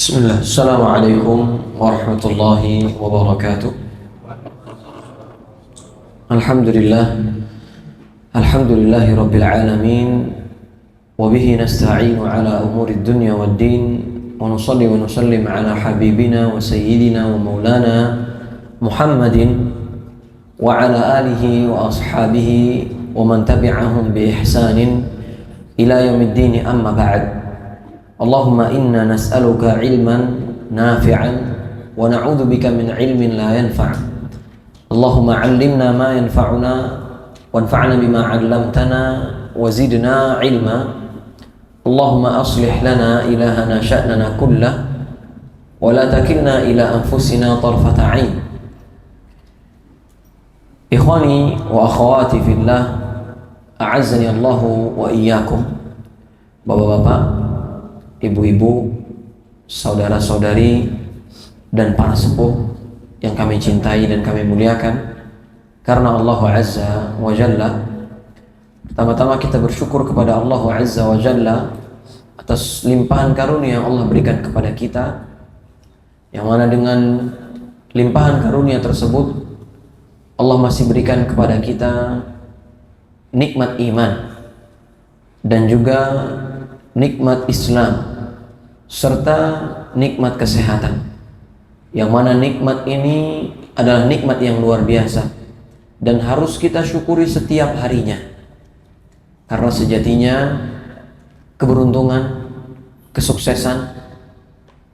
Bismillah. Assalamualaikum warahmatullahi wabarakatuh. Alhamdulillah. Alhamdulillahi rabbil alamin. Wa bihi nasta'inu ala umuri dunya wad din. Wa nusalli wa nusallim ala habibina wa sayyidina wa maulana Muhammadin wa ala alihi wa ashabihi wa man tabi'ahum bi ihsanin ila yaumiddin, amma ba'd. Allahumma inna nas'aluka ilman nafi'an wa na'udzu bika min ilmin la yanfa'. Allahumma 'allimna ma yanfa'una wanfa'na bima 'allamtana wa zidna ilma. Allahumma aslih lana ilahana sya'nana kullah wa la takilna ila anfusina tarfata 'ain. Ikhwani wa akhawati fillah, a'azzani Allahu wa iyyakum. Bapak-bapak, ibu-ibu, saudara-saudari, dan para sepuh yang kami cintai dan kami muliakan karena Allah Azza wa Jalla. Pertama-tama kita bersyukur kepada Allah Azza wa Jalla atas limpahan karunia yang Allah berikan kepada kita, yang mana dengan limpahan karunia tersebut Allah masih berikan kepada kita nikmat iman dan juga nikmat Islam serta nikmat kesehatan, yang mana nikmat ini adalah nikmat yang luar biasa dan harus kita syukuri setiap harinya, karena sejatinya keberuntungan, kesuksesan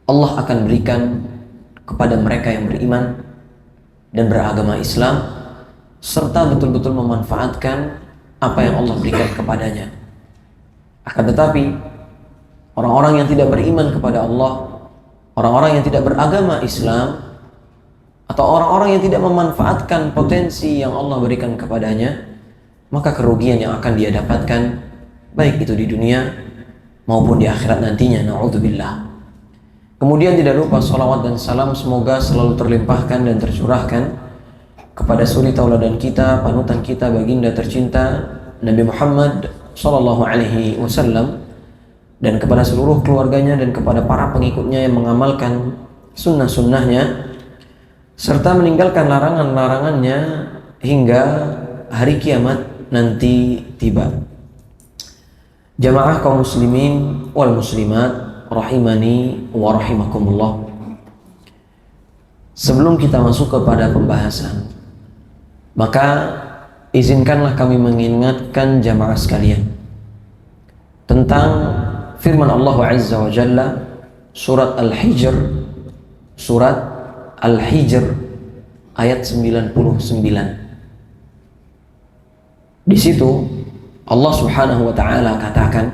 Allah akan berikan kepada mereka yang beriman dan beragama Islam serta betul-betul memanfaatkan apa yang Allah berikan kepadanya. Akan tetapi orang-orang yang tidak beriman kepada Allah, orang-orang yang tidak beragama Islam, atau orang-orang yang tidak memanfaatkan potensi yang Allah berikan kepadanya, maka kerugian yang akan dia dapatkan baik itu di dunia maupun di akhirat nantinya, na'udzubillah. Kemudian tidak lupa salawat dan salam semoga selalu terlimpahkan dan tercurahkan kepada suri tauladan kita, panutan kita, baginda tercinta Nabi Muhammad sallallahu alaihi wasallam, dan kepada seluruh keluarganya dan kepada para pengikutnya yang mengamalkan sunnah-sunnahnya serta meninggalkan larangan-larangannya hingga hari kiamat nanti tiba. Jamaah kaum muslimin wal muslimat rahimani wa rahimakumullah. Sebelum kita masuk kepada pembahasan, maka izinkanlah kami mengingatkan jamaah sekalian tentang firman Allah Azza wa Jalla surat Al-Hijr ayat 99. Di situ Allah Subhanahu wa taala katakan,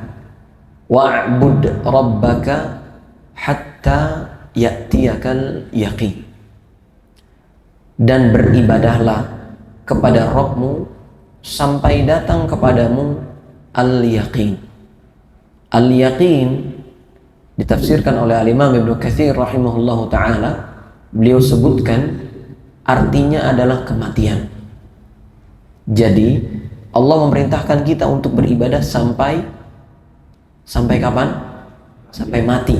wa'bud rabbaka hatta ya'tiyakal yaqin. Dan beribadahlah kepada Rabbmu sampai datang kepadamu al-yaqin. Al-yaqin ditafsirkan oleh Al-Imam Ibnu Katsir rahimahullahu ta'ala. Beliau sebutkan artinya adalah kematian. Jadi Allah memerintahkan kita untuk beribadah sampai kapan? Sampai mati.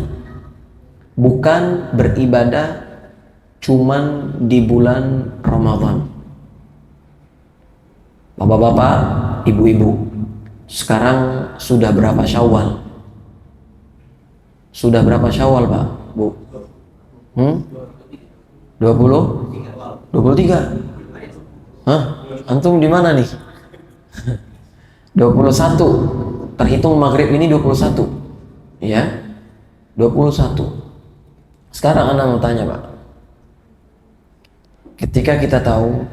Bukan beribadah cuman di bulan Ramadan. Bapak-bapak, ibu-ibu, sekarang sudah berapa Syawal? Sudah berapa Syawal, Pak? Bu? 20? 23? Hah? Antum di mana nih? 21. Terhitung maghrib ini 21. Ya? 21. Sekarang Anda mau tanya, Pak. Ketika kita tahu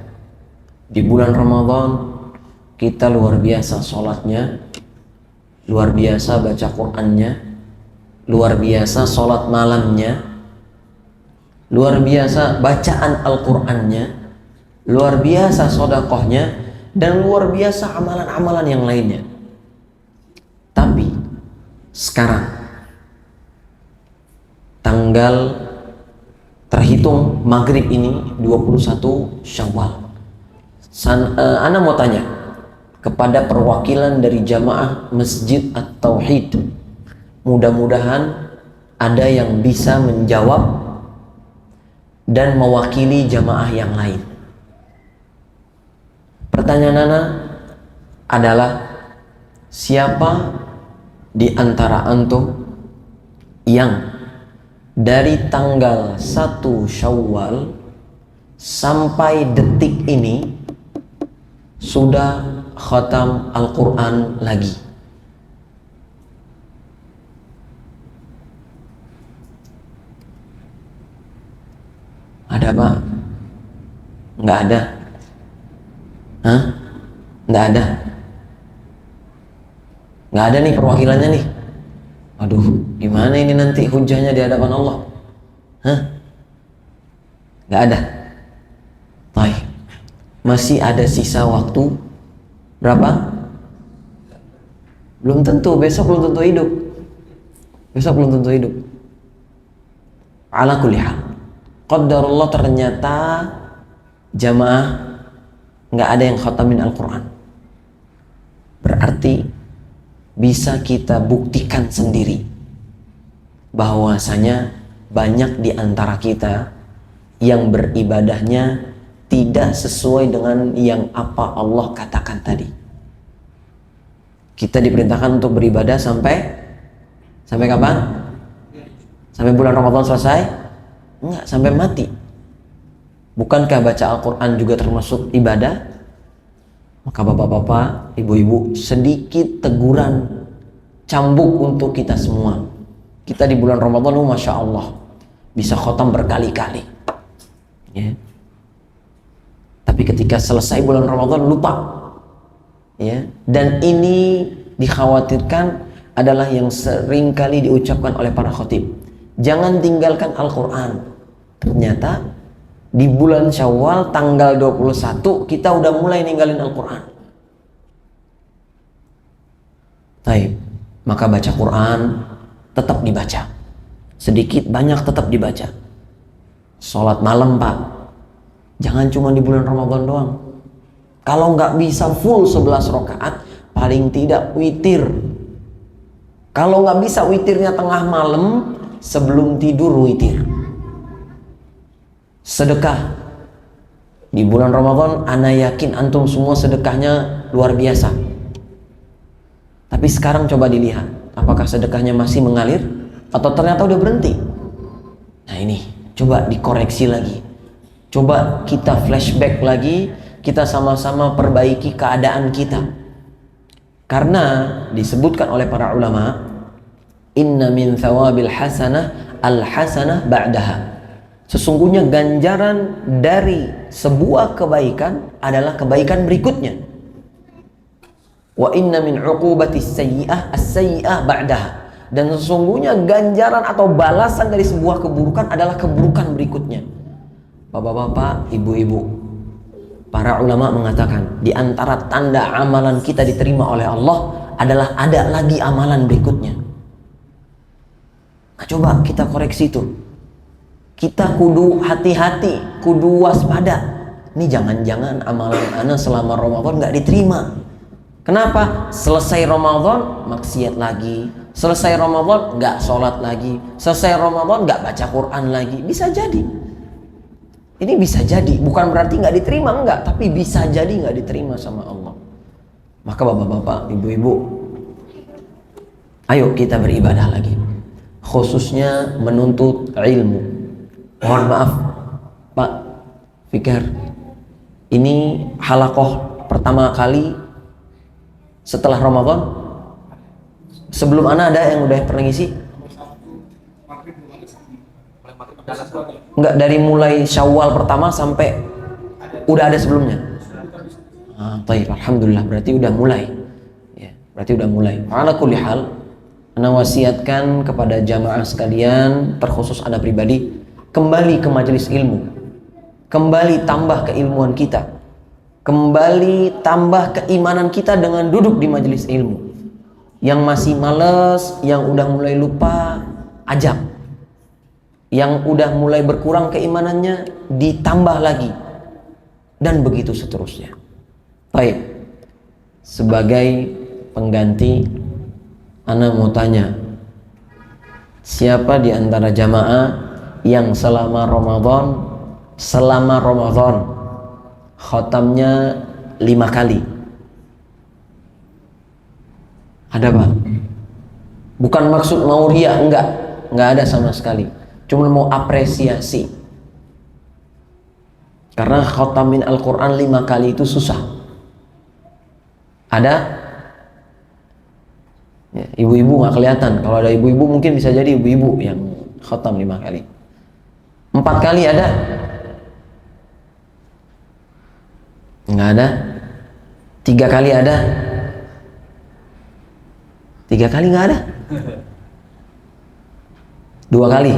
di bulan Ramadan kita luar biasa sholatnya, luar biasa baca Qur'annya, luar biasa sholat malamnya, luar biasa bacaan Al-Qur'annya, luar biasa sodakohnya, dan luar biasa amalan-amalan yang lainnya. Tapi sekarang tanggal terhitung maghrib ini 21 Syawal. Ana mau tanya kepada perwakilan dari jamaah Masjid At-Tauhid, mudah-mudahan ada yang bisa menjawab dan mewakili jamaah yang lain. Pertanyaan Ana adalah, siapa di antara antum yang dari tanggal 1 Syawal sampai detik ini sudah khatam Al-Quran lagi? Ada Pak? Nggak ada? Hah? Nggak ada? Nggak ada nih perwakilannya nih. Aduh, gimana ini nanti hujahnya di hadapan Allah? Hah? Nggak ada? Baik. Masih ada sisa waktu berapa? Belum tentu, besok belum tentu hidup. Besok belum tentu hidup. Ala kulli hal, qadarullah ternyata jamaah nggak ada yang khatamin Al-Quran. Berarti bisa kita buktikan sendiri bahwasanya banyak di antara kita yang beribadahnya tidak sesuai dengan yang apa Allah katakan tadi. Kita diperintahkan untuk beribadah sampai kapan? Sampai bulan Ramadan selesai? Enggak, sampai mati. Bukankah baca Al-Quran juga termasuk ibadah? Maka bapak-bapak, ibu-ibu, sedikit teguran cambuk untuk kita semua. Kita di bulan Ramadan, Masya Allah, bisa khotam berkali-kali ya. Tapi ketika selesai bulan Ramadan lupa ya. Dan ini dikhawatirkan adalah yang sering kali diucapkan oleh para khotib. Jangan tinggalkan Al-Quran. Ternyata di bulan Syawal tanggal 21 kita udah mulai ninggalin Al-Quran. Baik, maka baca Quran tetap dibaca. Sedikit banyak tetap dibaca. Sholat malam Pak, jangan cuma di bulan Ramadan doang. Kalau nggak bisa full 11 rakaat, paling tidak witir. Kalau nggak bisa witirnya tengah malam, sebelum tidur witir. Sedekah di bulan Ramadan, ana yakin antum semua sedekahnya luar biasa. Tapi sekarang coba dilihat, apakah sedekahnya masih mengalir atau ternyata udah berhenti? Nah ini, coba dikoreksi lagi. Coba kita flashback lagi, kita sama-sama perbaiki keadaan kita. Karena disebutkan oleh para ulama, inna min thawabil hasanah al-hasanah ba'daha. Sesungguhnya ganjaran dari sebuah kebaikan adalah kebaikan berikutnya. Wa inna min uqubatis sayyi'ah as-sayyi'ah ba'daha. Dan sesungguhnya ganjaran atau balasan dari sebuah keburukan adalah keburukan berikutnya. Bapak-bapak, ibu-ibu, para ulama mengatakan di antara tanda amalan kita diterima oleh Allah adalah ada lagi amalan berikutnya. Nah, coba kita koreksi itu. Kita kudu hati-hati, kudu waspada. Ini jangan-jangan amalan ana selama Ramadan nggak diterima. Kenapa? Selesai Ramadan maksiat lagi, selesai Ramadan nggak sholat lagi, selesai Ramadan nggak baca Quran lagi. Bisa jadi. Ini bisa jadi, bukan berarti nggak diterima, enggak, tapi bisa jadi nggak diterima sama Allah. Maka bapak-bapak, ibu-ibu, ayo kita beribadah lagi, khususnya menuntut ilmu. Mohon maaf Pak Fikar, ini halakoh pertama kali setelah Ramadan. Sebelum ana ada yang udah pernah ngisi? Enggak, dari mulai Syawal pertama sampai udah ada sebelumnya. Baik, alhamdulillah, berarti udah mulai. Ya, berarti udah mulai. Ala kulli hal, ana wasiatkan kepada jamaah sekalian, terkhusus ana pribadi, kembali ke majelis ilmu, kembali tambah keilmuan kita, kembali tambah keimanan kita dengan duduk di majelis ilmu. Yang masih males, yang udah mulai lupa, ajak. Yang udah mulai berkurang keimanannya, ditambah lagi, dan begitu seterusnya. Baik, sebagai pengganti, ana mau tanya, Siapa di antara jamaah yang selama Ramadan khatamnya 5 kali? Ada Pak? Bukan maksud mau riya, enggak ada sama sekali. Cuma mau apresiasi. Karena khatamin Al-Quran 5 kali itu susah. Ada? Ya, ibu-ibu nggak kelihatan. Kalau ada ibu-ibu mungkin bisa jadi ibu-ibu yang khatam 5 kali. 4 kali ada? Nggak ada. 3 kali ada? 3 kali nggak ada. 2 kali.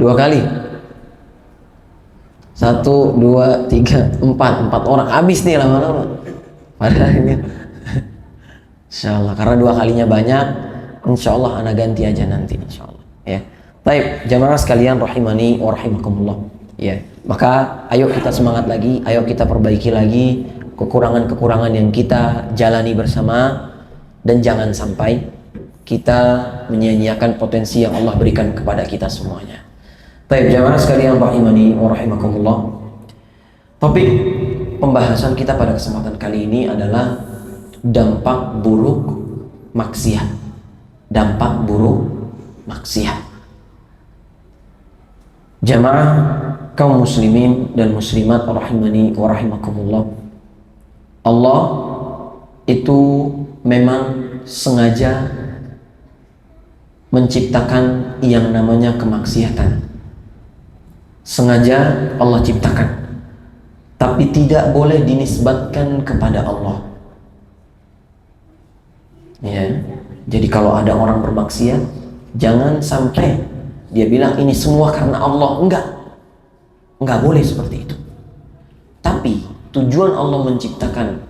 2 kali. 1, 2, 3, 4 orang habis nih lama-lama. Padahal ini insyaallah karena 2 kalinya banyak, insyaallah ana ganti aja nanti insyaallah ya. Baik, jamaah sekalian rahimani wa rahimakumullah. Ya, maka ayo kita semangat lagi, ayo kita perbaiki lagi kekurangan-kekurangan yang kita jalani bersama, dan jangan sampai kita menyia-nyiakan potensi yang Allah berikan kepada kita semuanya. Baik, jamaah sekalian rahimani wa rahimakumullah. Topik pembahasan kita pada kesempatan kali ini adalah dampak buruk maksiat. Dampak buruk maksiat. Jamaah kaum muslimin dan muslimat rahimani wa rahimakumullah. Allah itu memang sengaja menciptakan yang namanya kemaksiatan. Sengaja Allah ciptakan, tapi tidak boleh dinisbatkan kepada Allah. Ya, jadi kalau ada orang bermaksiat, jangan sampai dia bilang ini semua karena Allah. Enggak boleh seperti itu. Tapi tujuan Allah menciptakan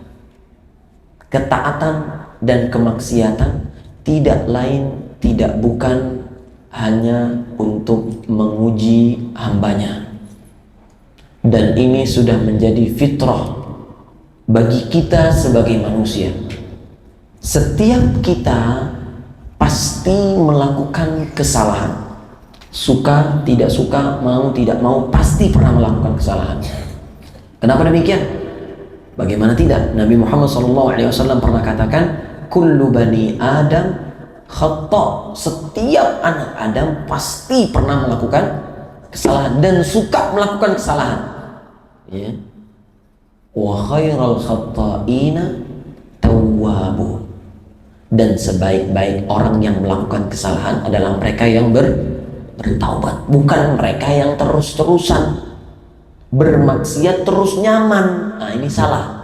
ketaatan dan kemaksiatan tidak lain, tidak bukan hanya untuk menguji hambanya. Dan ini sudah menjadi fitrah bagi kita sebagai manusia. Setiap kita pasti melakukan kesalahan. Suka, tidak suka, mau, tidak mau, pasti pernah melakukan kesalahan. Kenapa demikian? Bagaimana tidak? Nabi Muhammad SAW pernah katakan, kullu bani Adam khata'. Setiap anak Adam pasti pernah melakukan kesalahan dan suka melakukan kesalahan. Ya. Wa khairal khata'ina tawwabun. Dan sebaik-baik orang yang melakukan kesalahan adalah mereka yang bertaubat, bukan mereka yang terus-terusan bermaksiat terus nyaman. Nah, ini salah.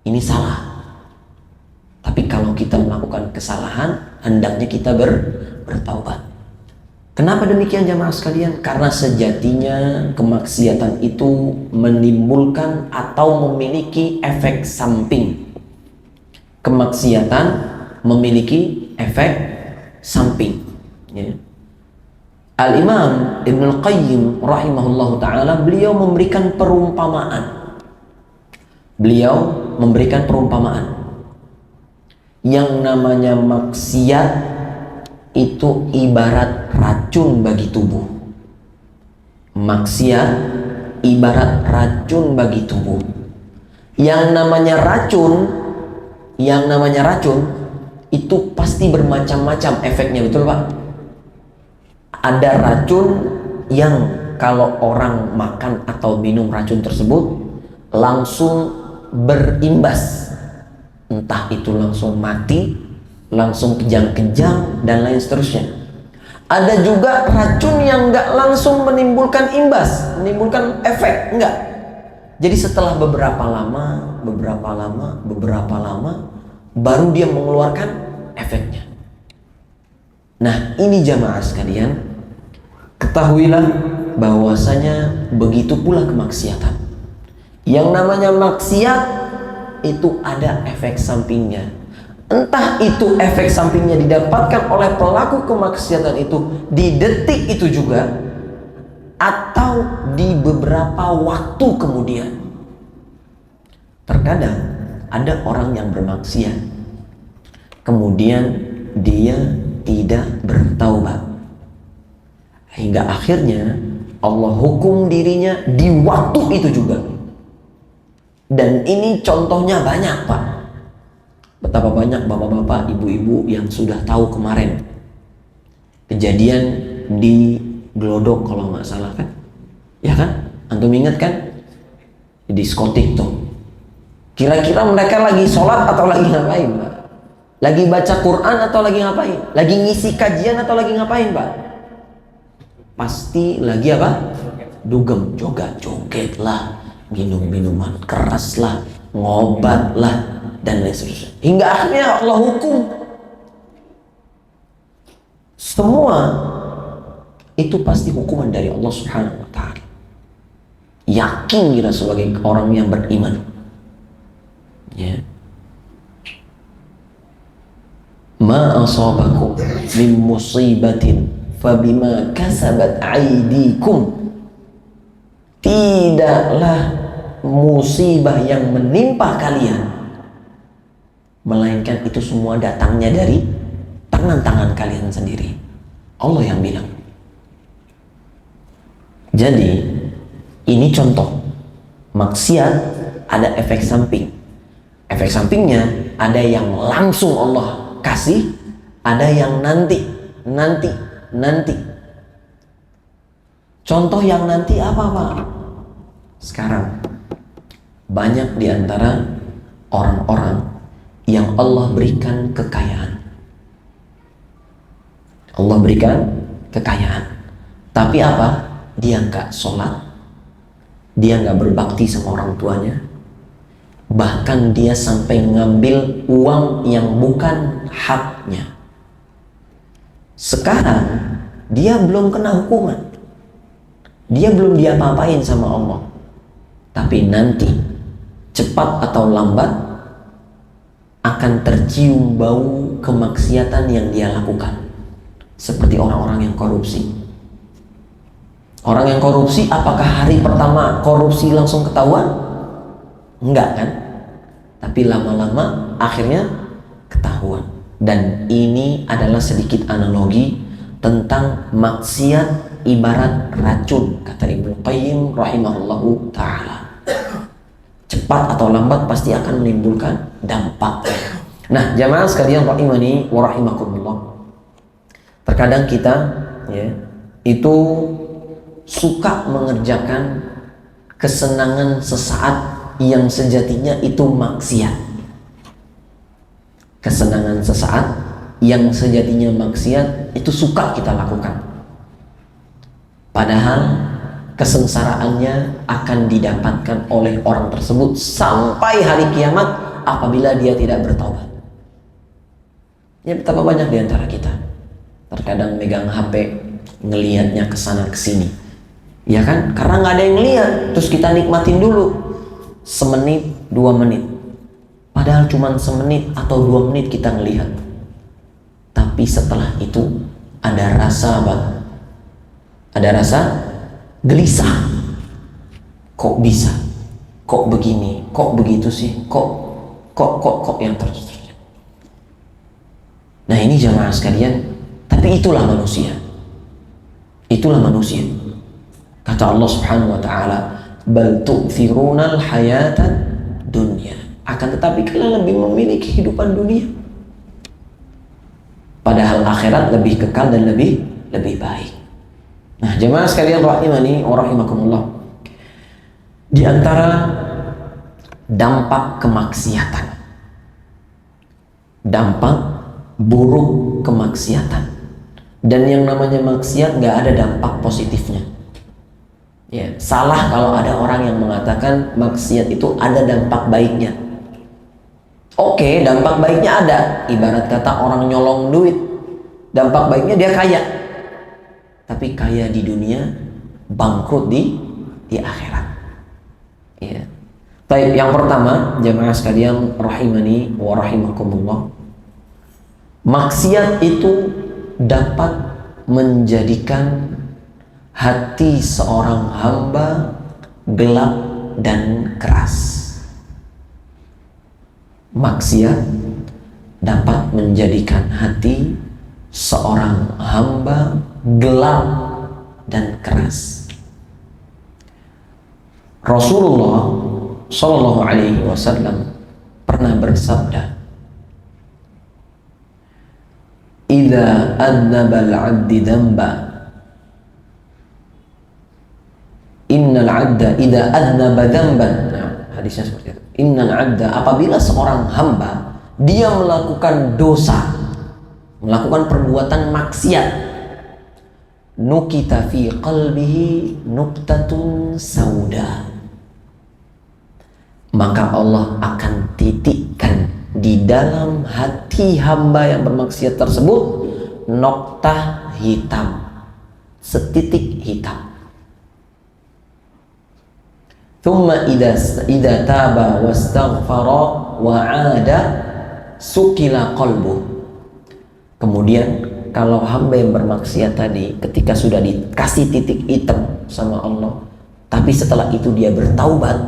Ini salah. Tapi kalau kita melakukan kesalahan, hendaknya kita bertaubat. Kenapa demikian jamaah sekalian? Karena sejatinya kemaksiatan itu menimbulkan atau memiliki efek samping. Kemaksiatan memiliki efek samping. Ya. Al-Imam Ibnul Qayyim rahimahullahu ta'ala, beliau memberikan perumpamaan. Yang namanya maksiat itu ibarat racun bagi tubuh. Maksiat ibarat racun bagi tubuh. Yang namanya racun itu pasti bermacam-macam efeknya, betul Pak? Ada racun yang kalau orang makan atau minum racun tersebut langsung berimbas, entah itu langsung mati, langsung kejang-kejang, dan lain seterusnya. Ada juga racun yang nggak langsung menimbulkan imbas, menimbulkan efek, enggak. Jadi setelah beberapa lama baru dia mengeluarkan efeknya. Nah, ini jamaah sekalian, ketahuilah bahwasanya begitu pula kemaksiatan. Yang namanya maksiat itu ada efek sampingnya. Entah itu efek sampingnya didapatkan oleh pelaku kemaksiatan itu di detik itu juga, atau di beberapa waktu kemudian. Terkadang ada orang yang bermaksiat, kemudian dia tidak bertaubat. Hingga akhirnya Allah hukum dirinya di waktu itu juga. Dan ini contohnya banyak, Pak. Betapa banyak bapak-bapak, ibu-ibu yang sudah tahu kemarin kejadian di Glodok kalau nggak salah kan? Ya kan? Antum ingat kan? Di diskotik tuh. Kira-kira mereka lagi sholat atau lagi ngapain, Pak? Lagi baca Quran atau lagi ngapain? Lagi ngisi kajian atau lagi ngapain, Pak? Pasti lagi apa? Dugem, joget-joget lah, minum minuman keras lah, ngobat lah, dan lain sebagainya. Hingga akhirnya Allah hukum. Semua itu pasti hukuman dari Allah Subhanahu wa Ta'ala. Yakin kita sebagai orang yang beriman, ya. Ma asabakum min musibatin fabima kasabat aydikum. Tidaklah musibah yang menimpa kalian, melainkan itu semua datangnya dari tangan-tangan kalian sendiri. Allah yang bilang. Jadi ini contoh maksiat ada efek samping. Efek sampingnya ada yang langsung Allah kasih, ada yang nanti. Contoh yang nanti apa, Pak? Sekarang banyak di antara orang-orang yang Allah berikan kekayaan. Allah berikan kekayaan. Tapi apa? Dia nggak sholat, dia nggak berbakti sama orang tuanya, bahkan dia sampai ngambil uang yang bukan haknya. Sekarang dia belum kena hukuman, dia belum diapa-apain sama Allah, tapi nanti cepat atau lambat akan tercium bau kemaksiatan yang dia lakukan. Seperti orang-orang yang korupsi. Orang yang korupsi, apakah hari pertama korupsi langsung ketahuan? Enggak kan? Tapi lama-lama akhirnya ketahuan. Dan ini adalah sedikit analogi tentang maksiat ibarat racun, kata Ibnu Qayyim rahimahullahu ta'ala. Cepat atau lambat pasti akan menimbulkan dampak. Nah, jamaah sekalian rahimani wa rahimakumullah. Terkadang kita ya itu suka mengerjakan kesenangan sesaat yang sejatinya itu maksiat. Kesenangan sesaat yang sejatinya maksiat itu suka kita lakukan. Padahal kesengsaraannya akan didapatkan oleh orang tersebut sampai hari kiamat apabila dia tidak bertaubat. Ya, betapa banyak di antara kita terkadang megang HP, ngelihatnya kesana kesini. Ya kan? Karena nggak ada yang lihat, terus kita nikmatin dulu semenit, 2 menit. Padahal cuma semenit atau 2 menit kita ngelihat. Tapi setelah itu ada rasa apa? Ada rasa gelisah. Kok bisa? Kok begini? Kok begitu sih? Kok yang terjadi? Nah, ini jamaah sekalian, tapi itulah manusia. Itulah manusia. Kata Allah Subhanahu wa ta'ala, bal tu'thirunal hayatan dunya. Akan tetapi kalian lebih memilih kehidupan dunia. Padahal akhirat lebih kekal dan lebih baik. Nah, jemaah sekalian rahimani wa rahimakumullah. Di antara dampak kemaksiatan, dampak buruk kemaksiatan, dan yang namanya maksiat nggak ada dampak positifnya. Ya, salah kalau ada orang yang mengatakan maksiat itu ada dampak baiknya. Oke, dampak baiknya ada. Ibarat kata orang nyolong duit, dampak baiknya dia kaya. Tapi kaya di dunia, bangkrut di akhirat. Ya. Baik, yang pertama, jamaah sekalian rahimani wa rahimakumullah. Maksiat itu dapat menjadikan hati seorang hamba gelap dan keras. Maksiat dapat menjadikan hati seorang hamba gelap dan keras. Rasulullah Shallallahu Alaihi Wasallam pernah bersabda, "Idza adnaba al-'abdu dhanba, innal 'abda idza adnaba dhanban." Nah, hadisnya seperti itu. Innal 'abda, apabila seorang hamba dia melakukan dosa, melakukan perbuatan maksiat, nukita fi qalbihi nuktatun sauda, maka Allah akan titikkan di dalam hati hamba yang bermaksiat tersebut noktah hitam, setitik hitam. Thumma idza taba wastaghfara wa 'ada sukila qalbuh. Kemudian kalau hamba yang bermaksiat tadi ketika sudah dikasih titik hitam sama Allah, tapi setelah itu dia bertaubat,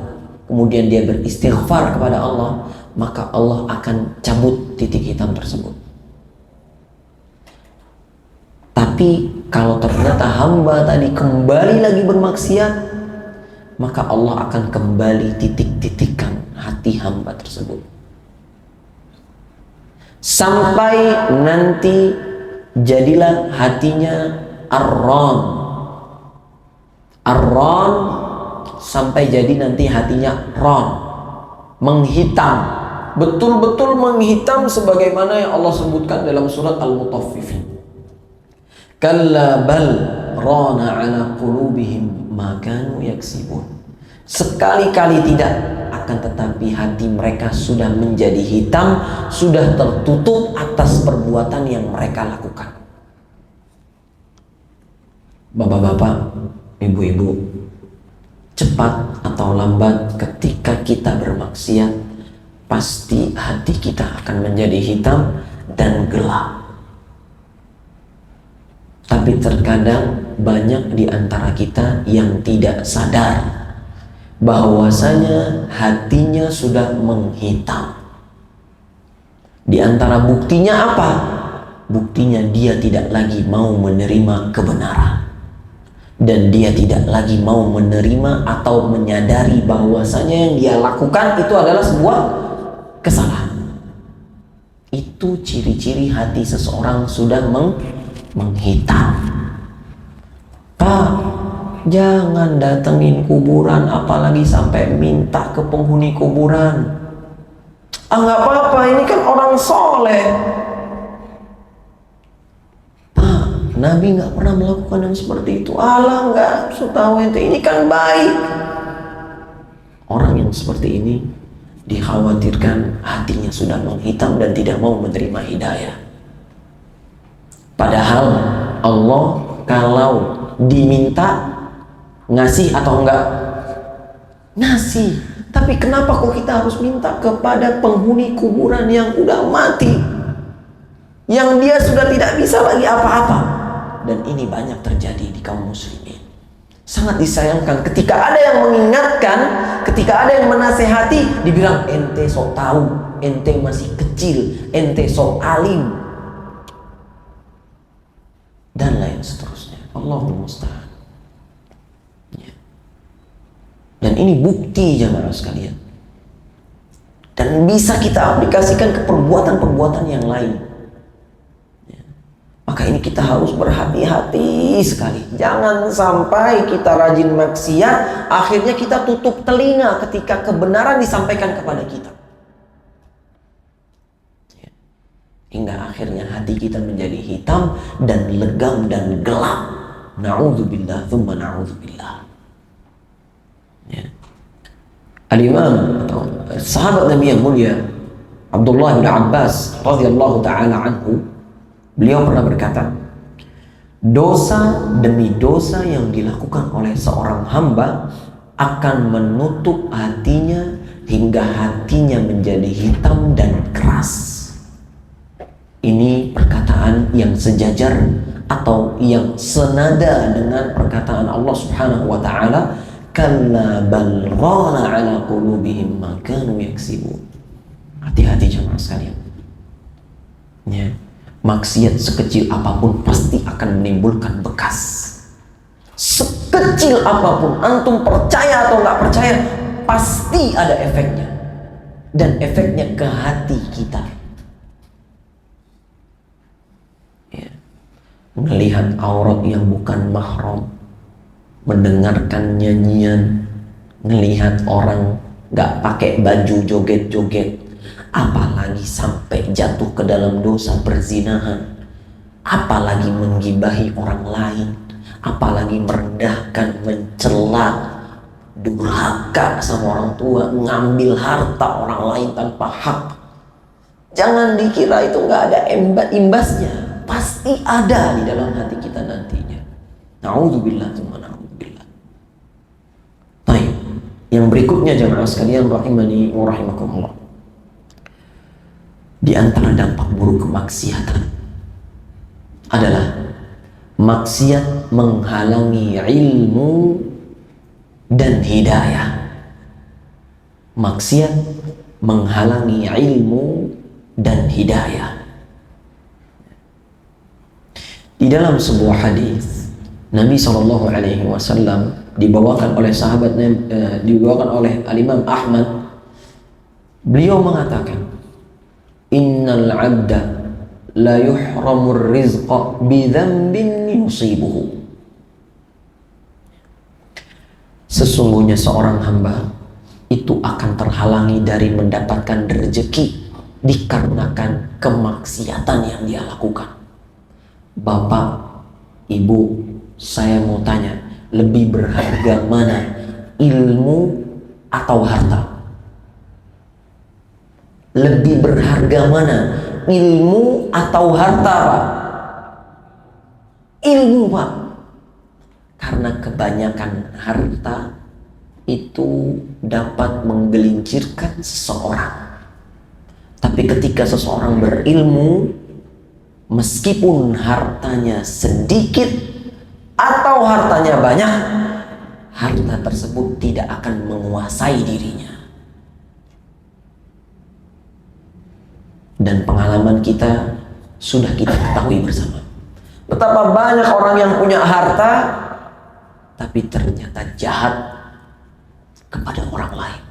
kemudian dia beristighfar kepada Allah, maka Allah akan cabut titik hitam tersebut. Tapi kalau ternyata hamba tadi kembali lagi bermaksiat, maka Allah akan kembali titik-titikkan hati hamba tersebut sampai nanti jadilah hatinya ar-ran sampai jadi nanti hatinya ron, menghitam, betul-betul menghitam sebagaimana yang Allah sebutkan dalam surat Al-Mutaffifin. Kalla bal rana ala qulubihim ma kanu yaksibun. Sekali-kali tidak, akan tetapi hati mereka sudah menjadi hitam, sudah tertutup atas perbuatan yang mereka lakukan. Bapak-bapak, ibu-ibu, cepat atau lambat ketika kita bermaksiat, pasti hati kita akan menjadi hitam dan gelap. Tapi terkadang banyak di antara kita yang tidak sadar bahwasanya hatinya sudah menghitam. Di antara buktinya apa? Buktinya dia tidak lagi mau menerima kebenaran, dan dia tidak lagi mau menerima atau menyadari bahwasanya yang dia lakukan itu adalah sebuah kesalahan. Itu ciri-ciri hati seseorang sudah menghitam. Pak, jangan datengin kuburan, apalagi sampai minta ke penghuni kuburan. Ah, nggak apa-apa, ini kan orang soleh. Pak, Nabi nggak pernah melakukan yang seperti itu. Alah, nggak tahu ente, ini kan baik. Orang yang seperti ini dikhawatirkan hatinya sudah menghitam dan tidak mau menerima hidayah. Padahal Allah kalau diminta ngasih atau enggak? Ngasih. Tapi kenapa kok kita harus minta kepada penghuni kuburan yang udah mati, yang dia sudah tidak bisa lagi apa-apa? Dan ini banyak terjadi di kaum muslimin. Sangat disayangkan ketika ada yang mengingatkan, ketika ada yang menasehati, dibilang ente sok tahu, ente masih kecil, ente sok alim, dan lain seterusnya. Allahul musta'an. Ya. Dan ini bukti jamaah sekalian, dan bisa kita aplikasikan ke perbuatan-perbuatan yang lain. Ya. Maka ini kita harus berhati-hati sekali. Jangan sampai kita rajin maksiat, akhirnya kita tutup telinga ketika kebenaran disampaikan kepada kita, hingga akhirnya hati kita menjadi hitam dan legam dan gelap. Na'udzubillah, thumma na'udzubillah. Ya. Al-Imam atau sahabat Nabi yang mulia Abdullah bin Abbas radhiyallahu ta'ala anhu, beliau pernah berkata, dosa demi dosa yang dilakukan oleh seorang hamba akan menutup hatinya hingga hatinya menjadi hitam dan keras. Ini perkataan yang sejajar atau yang senada dengan perkataan Allah Subhanahu wa taala, kalla bal rana ala qulubihim ma kanu yaksibun. Hati-hati jemaah sekalian. Ya. Maksiat sekecil apapun pasti akan menimbulkan bekas. Sekecil apapun, antum percaya atau nggak percaya, pasti ada efeknya. Dan efeknya ke hati kita. Ya. Melihat aurat yang bukan mahram, mendengarkan nyanyian, melihat orang nggak pakai baju joget-joget, apalagi sampai jatuh ke dalam dosa perzinahan, apalagi menggibahi orang lain, apalagi merendahkan, mencela, durhaka sama orang tua, ngambil harta orang lain tanpa hak. Jangan dikira itu nggak ada imbasnya, pasti ada di dalam hati kita nantinya. Na'udzubillah, tsumma na'udzubillah. Baik, yang berikutnya jamaah sekalian rahimani wa rahimakumullah. Di antara dampak buruk kemaksiatan adalah maksiat menghalangi ilmu dan hidayah. Maksiat menghalangi ilmu dan hidayah. Di dalam sebuah hadis Nabi SAW dibawakan oleh dibawakan oleh Al-Imam Ahmad, beliau mengatakan, innal abda la yuhramur rizqa bidhanbin yusibuhu. Sesungguhnya seorang hamba itu akan terhalangi dari mendapatkan rezeki dikarenakan kemaksiatan yang dia lakukan. Bapak, ibu, saya mau tanya, lebih berharga mana, ilmu atau harta? Lebih berharga mana, ilmu atau harta, Pak? Ilmu, Pak. Karena kebanyakan harta itu dapat menggelincirkan seseorang. Tapi ketika seseorang berilmu, meskipun hartanya sedikit atau hartanya banyak, harta tersebut tidak akan menguasai dirinya. Dan pengalaman kita sudah kita ketahui bersama. Betapa banyak orang yang punya harta tapi ternyata jahat kepada orang lain.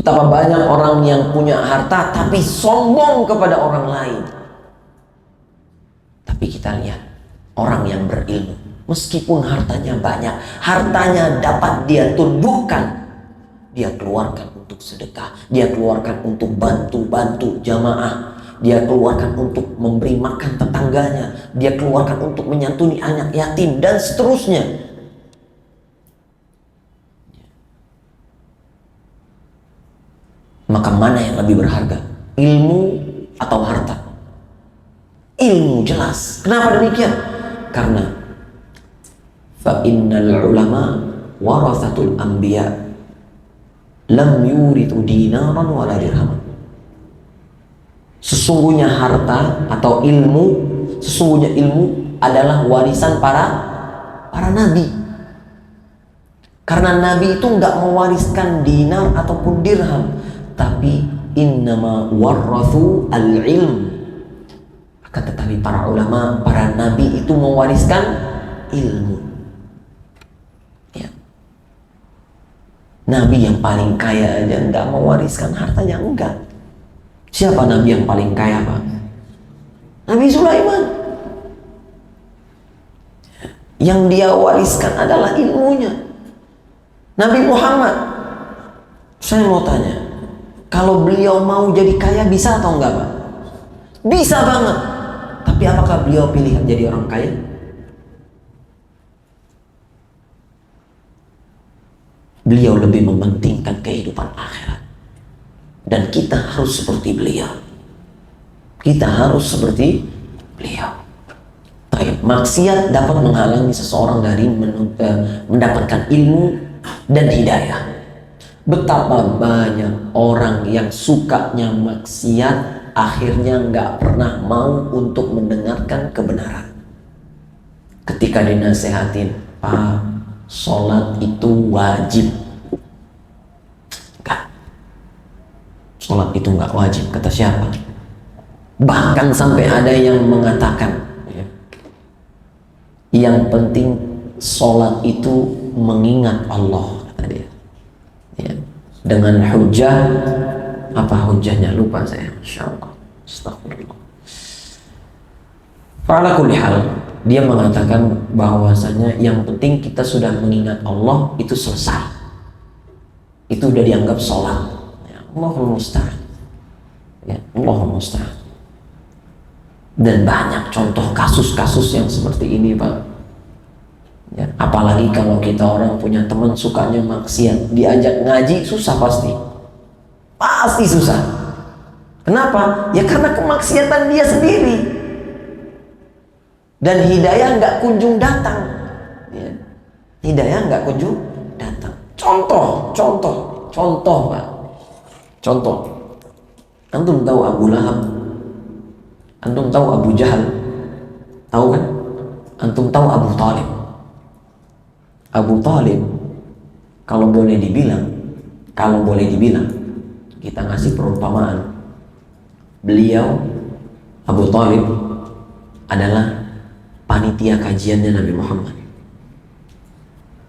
Betapa banyak orang yang punya harta tapi sombong kepada orang lain. Tapi kita lihat orang yang berilmu, meskipun hartanya banyak, hartanya dapat dia tundukkan, dia keluarkan untuk sedekah, dia keluarkan untuk bantu jamaah, dia keluarkan untuk memberi makan tetangganya, dia keluarkan untuk menyantuni anak yatim, dan seterusnya. Maka mana yang lebih berharga? Ilmu atau harta? Ilmu, jelas. Kenapa demikian? Karena fa innal ulama warathatul anbiya lam yurithu dinaran wala dirhaman. Sesungguhnya harta atau ilmu, sesungguhnya ilmu adalah warisan para nabi. Karena nabi itu nggak mewariskan dinar ataupun dirham, tapi innama warathu al-ilm. Akan tetapi para ulama, para nabi itu mewariskan ilmu. Ya. Nabi yang paling kaya aja nggak mewariskan hartanya, enggak. Siapa nabi yang paling kaya, Pak? Nabi Sulaiman. Yang dia wariskan adalah ilmunya. Nabi Muhammad, saya mau tanya, kalau beliau mau jadi kaya bisa atau enggak, Pak? Bisa banget. Tapi apakah beliau pilih jadi orang kaya? Beliau lebih mementingkan kehidupan akhirat. Dan kita harus seperti beliau. Kita harus seperti beliau. Baik, maksiat dapat menghalangi seseorang dari mendapatkan ilmu dan hidayah. Betapa banyak orang yang sukanya maksiat, akhirnya nggak pernah mau untuk mendengarkan kebenaran. Ketika dinasehatin, Pak, sholat itu wajib. Enggak. Sholat itu nggak wajib, kata siapa? Bahkan sampai ada yang mengatakan, yang penting sholat itu mengingat Allah, kata dia. Ya. Dengan hujah, apa hujahnya? Lupa saya. Insyaallah. Astagfirullah. Fa'ala kulli hal, dia mengatakan bahwasanya yang penting kita sudah mengingat Allah, itu selesai. Itu udah dianggap sholat. Ya, Allahul musta'an. Ya, Allahul musta'an. Dan banyak contoh kasus-kasus yang seperti ini, Pak. Ya, apalagi kalau kita orang punya teman sukanya maksiat, diajak ngaji susah pasti. Pasti susah. Kenapa? Ya karena kemaksiatan dia sendiri. Dan hidayah nggak kunjung datang. Ya. Hidayah nggak kunjung datang. Contoh, Pak. Contoh. Antum tahu Abu Lahab? Antum tahu Abu Jahal? Tahu kan? Antum tahu Abu Talib? Abu Talib, kalau boleh dibilang, kita ngasih perumpamaan, beliau, Abu Talib, adalah panitia kajiannya Nabi Muhammad.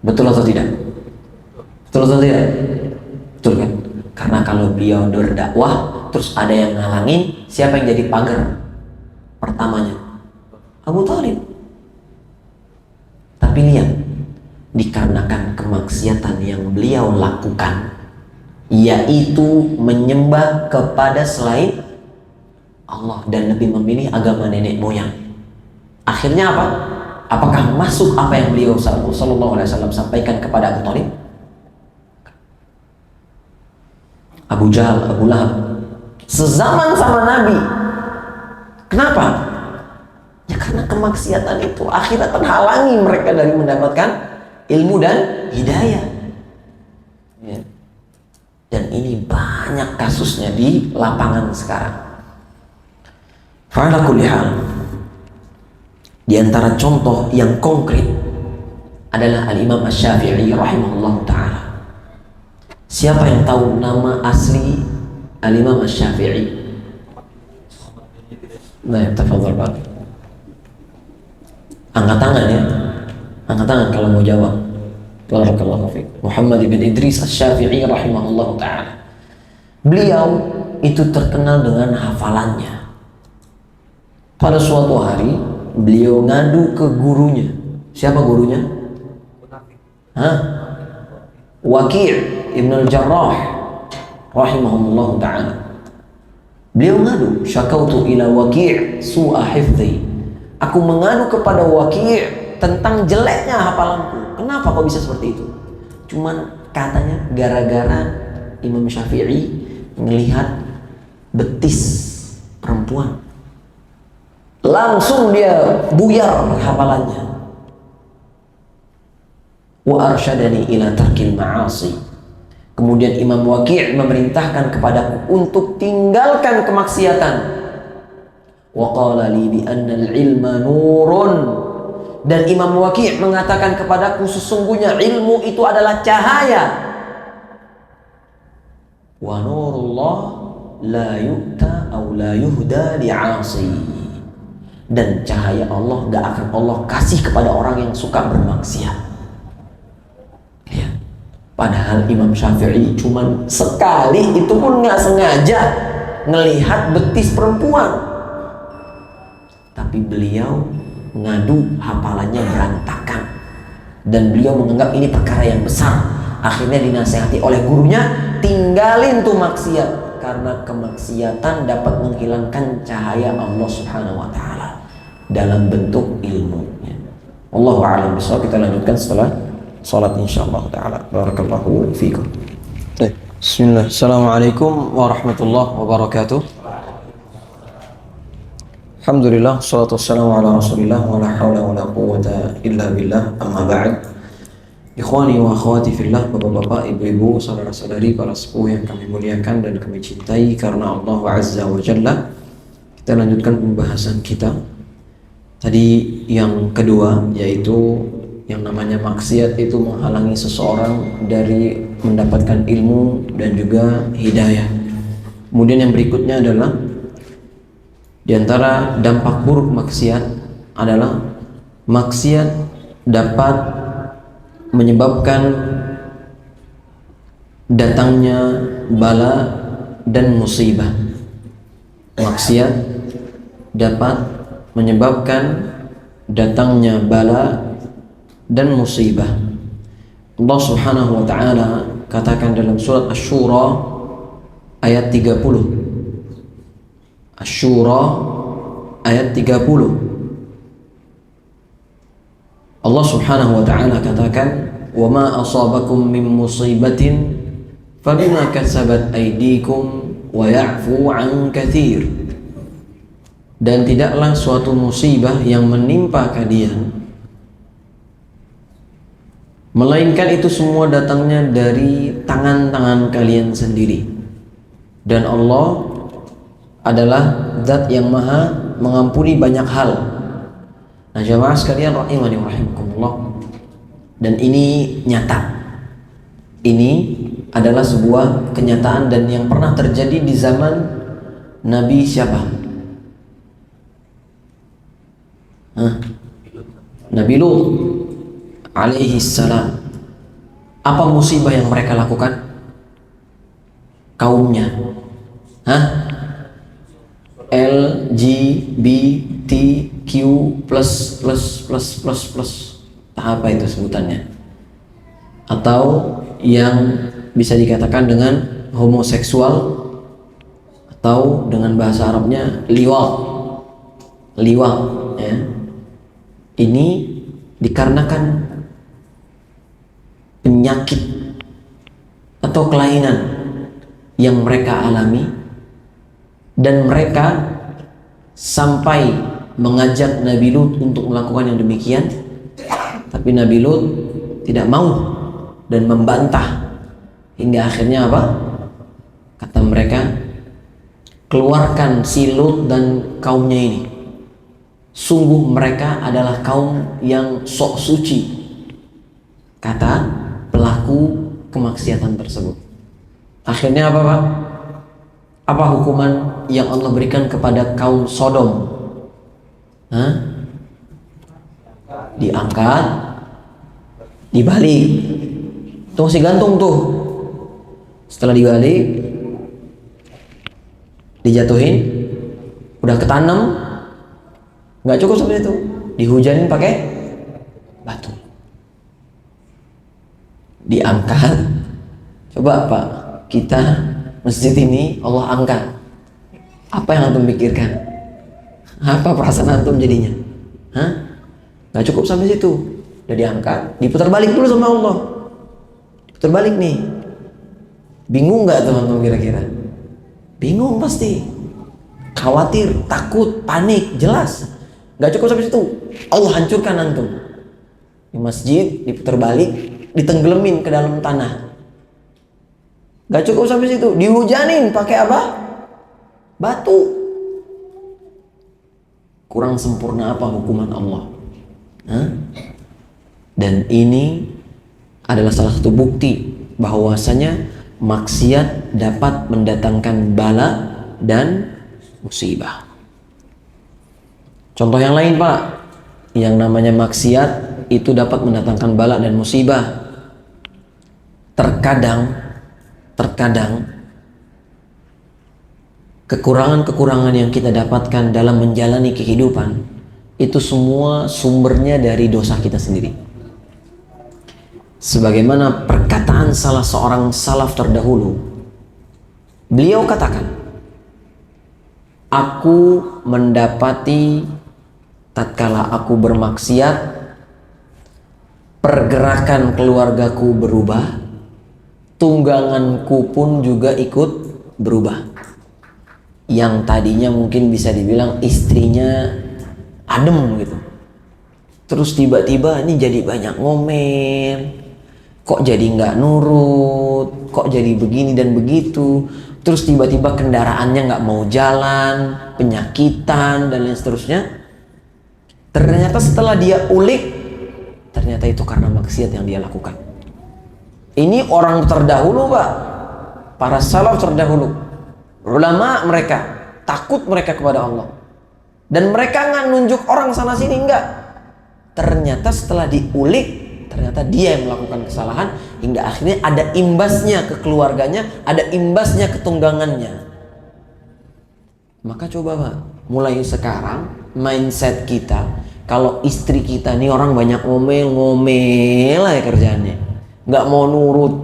Betul atau tidak? Betul atau tidak? Betul kan? Karena kalau beliau berdakwah, terus ada yang ngalangin, siapa yang jadi pagar pertamanya? Abu Talib. Tapi lihat, dikarenakan kemaksiatan yang beliau lakukan, yaitu menyembah kepada selain Allah dan lebih memilih agama nenek moyang. Akhirnya apa? Apakah masuk apa yang beliau sallallahu alaihi wasallam sampaikan kepada Abu Talib? Abu Jahal, Abu Lahab, sezaman sama Nabi. Kenapa? Ya karena kemaksiatan itu akhirnya terhalangi mereka dari mendapatkan ilmu dan hidayah. Ya. Dan ini banyak kasusnya di lapangan sekarang. Fa'ala kulli hal, di antara contoh yang konkret adalah Al-Imam Asy-Syafi'i rahimahullah ta'ala. Siapa yang tahu nama asli Al-Imam Asy-Syafi'i? Nah, tafadhal Pak. Angkat tangan ya. Angkat tangan kalau mau jawab. Barakallahu fiik. Muhammad bin Idris Asy-Syafi'i rahimahullah ta'ala. Beliau itu terkenal dengan hafalannya. Pada suatu hari beliau ngadu ke gurunya. Siapa gurunya? Waqi' Ibn al-Jarrah rahimahullah ta'ala. Beliau ngadu, syakautu ila Waqi' su'a hifdhi. Aku mengadu kepada Waqi' tentang jeleknya hafalanku. Kenapa kok bisa seperti itu? Cuman katanya gara-gara Imam Syafi'i melihat betis perempuan, langsung dia buyar hafalannya. Wa arsyadani ila tarkil ma'asi. Kemudian Imam Waqi' memerintahkan kepadaku untuk tinggalkan kemaksiatan. Wa qala li bi anna al-ilma nurun. Dan Imam Waqi' mengatakan kepadaku sesungguhnya ilmu itu adalah cahaya. Wa nurullah la yu'ta aw la yuhda li'asi. Dan cahaya Allah gak akan Allah kasih kepada orang yang suka bermaksiat. Ya. Padahal Imam Syafi'i cuman sekali, itu pun gak sengaja, ngelihat betis perempuan. Tapi beliau ngadu hafalannya berantakan. Dan beliau menganggap ini perkara yang besar. Akhirnya dinasihati oleh gurunya, tinggalin tuh maksiat. Karena kemaksiatan dapat menghilangkan cahaya Allah subhanahu wa ta'ala dalam bentuk ilmu. Wallahu a'lam bishawab. Kita lanjutkan setelah salat insyaallah taala. Barakallahu fiikum. Bismillah. Assalamualaikum warahmatullahi wabarakatuh. Alhamdulillah, salatu wassalamu ala Rasulillah wa la haula wa la quwwata illa billah. Amma ba'd. Ikhwani wa akhwati fillah, bapak-bapak, ibu-ibu, saudara-saudari, para sepuh yang kami muliakan dan kami cintai karena Allah Azza wa Jalla. Kita lanjutkan pembahasan kita. Tadi yang kedua, yaitu yang namanya maksiat itu menghalangi seseorang dari mendapatkan ilmu dan juga hidayah. Kemudian yang berikutnya adalah Di antara dampak buruk maksiat adalah maksiat dapat menyebabkan datangnya bala dan musibah. Maksiat dapat menyebabkan datangnya bala dan musibah. Allah Subhanahu wa taala katakan dalam surat Asy-Syura ayat 30. Asy-Syura ayat 30. Allah Subhanahu wa taala katakan, "Wa ma asabakum min musibatin fabima kasabat aydikum wa ya'fu 'an katsir." Dan tidaklah suatu musibah yang menimpa kalian melainkan itu semua datangnya dari tangan-tangan kalian sendiri. Dan Allah adalah zat yang maha mengampuni banyak hal. Nah, jamaah sekalian rahimani wa rahimakumullah, dan ini nyata. Ini adalah sebuah kenyataan dan yang pernah terjadi di zaman Nabi siapa? Nabi Lut alaihi salam. Apa musibah yang mereka lakukan? Kaumnya LGBTQ plus apa itu sebutannya, atau yang bisa dikatakan dengan homoseksual, atau dengan bahasa Arabnya liwat ya. Ini dikarenakan penyakit atau kelainan yang mereka alami, dan mereka sampai mengajak Nabi Lut untuk melakukan yang demikian, tapi Nabi Lut tidak mau dan membantah, hingga akhirnya apa? Kata mereka, keluarkan si Lut dan kaumnya ini. Sungguh mereka adalah kaum yang sok suci, kata pelaku kemaksiatan tersebut. Akhirnya apa Pak? Apa hukuman yang Allah berikan kepada kaum Sodom? Diangkat, dibalik. Tuh masih gantung tuh. Setelah dibalik, dijatuhin, udah ketanam, nggak cukup sampai itu, dihujanin pakai batu, diangkat. Coba Pak, kita masjid ini Allah angkat, apa yang antum pikirkan? Apa perasaan antum jadinya? Nggak cukup sampai situ, udah diangkat, diputar balik dulu sama Allah. Diputar balik nih, bingung nggak teman-teman kira-kira? Bingung pasti, khawatir, takut, panik, jelas. Gak cukup sampai situ, Allah hancurkan antum. Di masjid diputar balik, ditenggelamin ke dalam tanah. Gak cukup sampai situ, dihujanin pakai apa? Batu. Kurang sempurna apa hukuman Allah? Dan ini adalah salah satu bukti bahwasanya maksiat dapat mendatangkan bala dan musibah. Contoh yang lain Pak, yang namanya maksiat itu dapat mendatangkan bala dan musibah. Terkadang kekurangan-kekurangan yang kita dapatkan dalam menjalani kehidupan itu semua sumbernya dari dosa kita sendiri. Sebagaimana perkataan salah seorang salaf terdahulu, beliau katakan, aku mendapati tatkala aku bermaksiat, pergerakan keluargaku berubah, tungganganku pun juga ikut berubah. Yang tadinya mungkin bisa dibilang istrinya adem gitu, terus tiba-tiba ini jadi banyak ngomel, kok jadi nggak nurut, kok jadi begini dan begitu. Terus tiba-tiba kendaraannya nggak mau jalan, penyakitan dan lain seterusnya. Ternyata setelah dia ulik, ternyata itu karena maksiat yang dia lakukan. Ini orang terdahulu Pak, para salaf terdahulu, ulama mereka, takut mereka kepada Allah. Dan mereka nggak nunjuk orang sana sini, enggak. Ternyata setelah diulik, ternyata dia yang melakukan kesalahan, hingga akhirnya ada imbasnya ke keluarganya, ada imbasnya ke tunggangannya. Maka coba Pak, mulai sekarang mindset kita, kalau istri kita nih orang banyak ngomel aja kerjaannya, nggak mau nurut,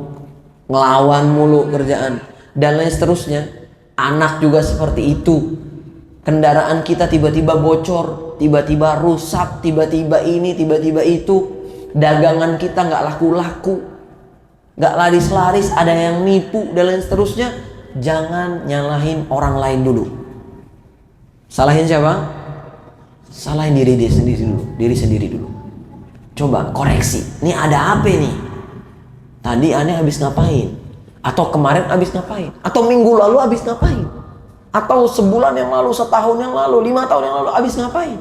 ngelawan mulu kerjaan, dan lain seterusnya. Anak juga seperti itu. Kendaraan kita tiba-tiba bocor, tiba-tiba rusak, tiba-tiba ini, tiba-tiba itu. Dagangan kita nggak laku-laku, nggak laris-laris, ada yang nipu dan lain seterusnya. Jangan nyalahin orang lain dulu. Salahin siapa? Salahin diri sendiri dulu. Coba koreksi. Ini ada apa nih? Tadi aneh habis ngapain? Atau kemarin habis ngapain? Atau minggu lalu habis ngapain? Atau sebulan yang lalu, setahun yang lalu, 5 tahun yang lalu habis ngapain?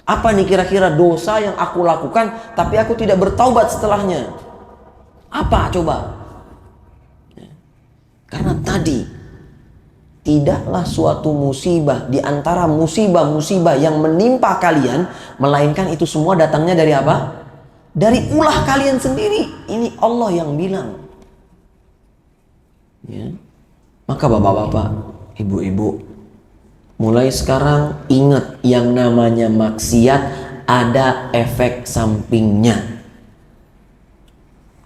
Apa nih kira-kira dosa yang aku lakukan tapi aku tidak bertaubat setelahnya? Apa coba? Karena tadi tidaklah suatu musibah di antara musibah-musibah yang menimpa kalian, melainkan itu semua datangnya dari apa? Dari ulah kalian sendiri. Ini Allah yang bilang. Ya. Maka bapak-bapak, ibu-ibu, mulai sekarang ingat yang namanya maksiat ada efek sampingnya.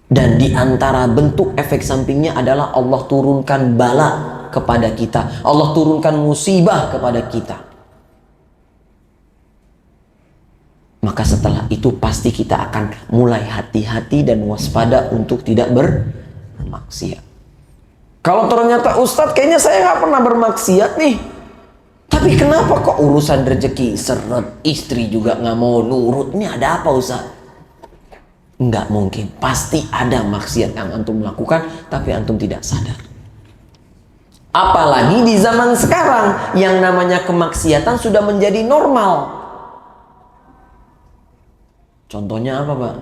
Dan di antara bentuk efek sampingnya adalah Allah turunkan bala kepada kita. Allah turunkan musibah kepada kita. Maka setelah itu pasti kita akan mulai hati-hati dan waspada untuk tidak bermaksiat. Kalau ternyata Ustadz kayaknya saya nggak pernah bermaksiat nih. Tapi kenapa kok urusan rezeki seret, istri juga nggak mau nurut. Ini ada apa Ustadz? Nggak mungkin. Pasti ada maksiat yang antum lakukan tapi antum tidak sadar. Apalagi di zaman sekarang yang namanya kemaksiatan sudah menjadi normal. Contohnya apa Pak?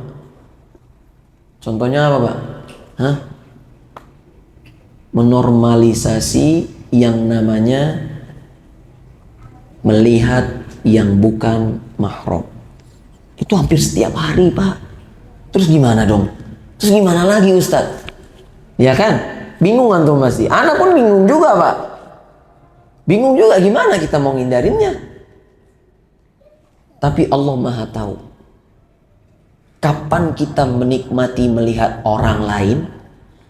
Contohnya apa Pak? Hah? Menormalisasi yang namanya melihat yang bukan mahram. Itu hampir setiap hari Pak. Terus gimana dong? Terus gimana lagi Ustadz? Ya kan? Bingung antum pasti. Anak pun bingung juga Pak. Bingung juga gimana kita mau ngindarinnya. Tapi Allah Maha tahu. Kapan kita menikmati melihat orang lain